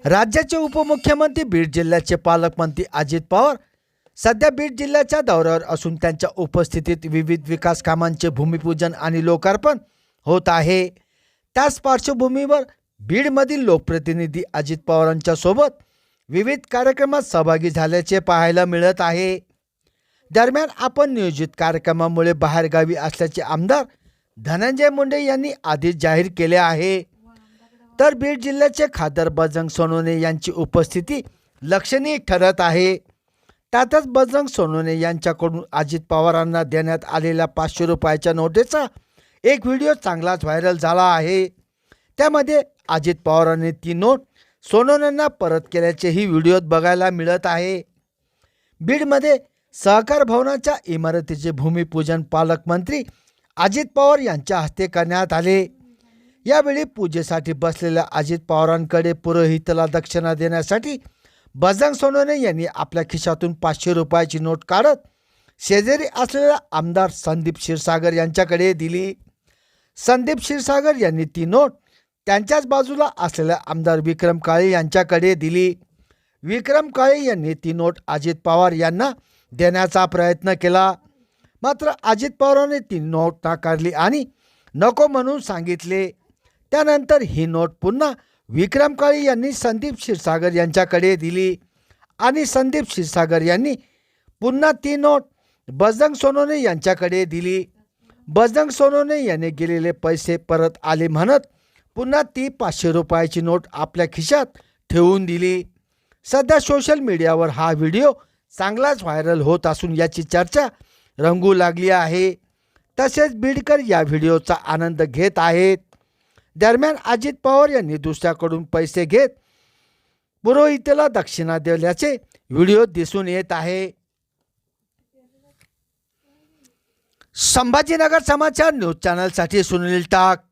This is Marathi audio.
राज्याचे उपमुख्यमंत्री बीड जिल्ह्याचे पालकमंत्री अजित पवार सध्या बीड जिल्ह्याच्या दौऱ्यावर असून त्यांच्या उपस्थितीत विविध विकास कामांचे भूमिपूजन आणि लोकार्पण होत आहे। त्याच पार्श्वभूमीवर बीडमधील लोकप्रतिनिधी अजित पवारांच्या सोबत विविध कार्यक्रमात सहभागी झाल्याचे पाहायला मिळत आहे। दरम्यान आपण नियोजित कार्यक्रमामुळे बाहेरगावी असल्याचे आमदार धनंजय मुंडे यांनी आधीच जाहीर केले आहे। तर बीड जिल्ह्याचे खासदार बजरंग सोनवणे यांची उपस्थिती लक्षणीय ठरत आहे। त्यातच बजरंग सोनवणे यांच्याकडून अजित पवारांना देण्यात आलेल्या 500 रुपयाच्या नोटेचा एक व्हिडिओ चांगलाच व्हायरल झाला आहे। त्यामध्ये अजित पवारांनी ती नोट सोनवणेंना परत केल्याचेही व्हिडिओत बघायला मिळत आहे। बीडमध्ये सहकार भवनाच्या इमारतीचे भूमिपूजन पालकमंत्री अजित पवार यांच्या हस्ते करण्यात आले। यावेळी पूजेसाठी बसलेल्या अजित पवारांकडे पुरोहिताला दक्षिणा देण्यासाठी बजरंग सोनवणे यांनी आपल्या खिशातून 500 रुपयाची नोट काढत शेजारी असलेल्या आमदार संदीप क्षीरसागर यांच्याकडे दिली। संदीप क्षीरसागर यांनी ती नोट त्यांच्याच बाजूला असलेल्या आमदार विक्रम काळे यांच्याकडे दिली। विक्रम काळे यांनी ती नोट अजित पवार यांना देण्याचा प्रयत्न केला, मात्र अजित पवारांनी ती नोट नाकारली आणि नको म्हणून सांगितले। त्यानंतर ही नोट पुन्हा विक्रम काळे यांनी संदीप क्षीरसागर यांच्याकडे दिली आणि संदीप क्षीरसागर यांनी पुन्हा ती नोट बजरंग सोनवणे यांच्याकडे दिली। बजरंग सोनवणे यांनी गेलेले पैसे परत आले म्हणत पुन्हा ती 500 रुपयाची नोट आपल्या खिशात ठेवून दिली। सध्या सोशल मीडियावर हा व्हिडिओ चांगलाच व्हायरल होत असून याची चर्चा रंगू लागली आहे। तसेच बीडकर या व्हिडिओचा आनंद घेत आहेत। दरम्यान अजित पवार यांनी दुसऱ्याकडून पैसे घेत पुरोहिताला दक्षिणा दिल्याचे व्हिडिओ दिसून येत आहे। संभाजीनगर समाचार न्यूज चॅनलसाठी सुनील टाक।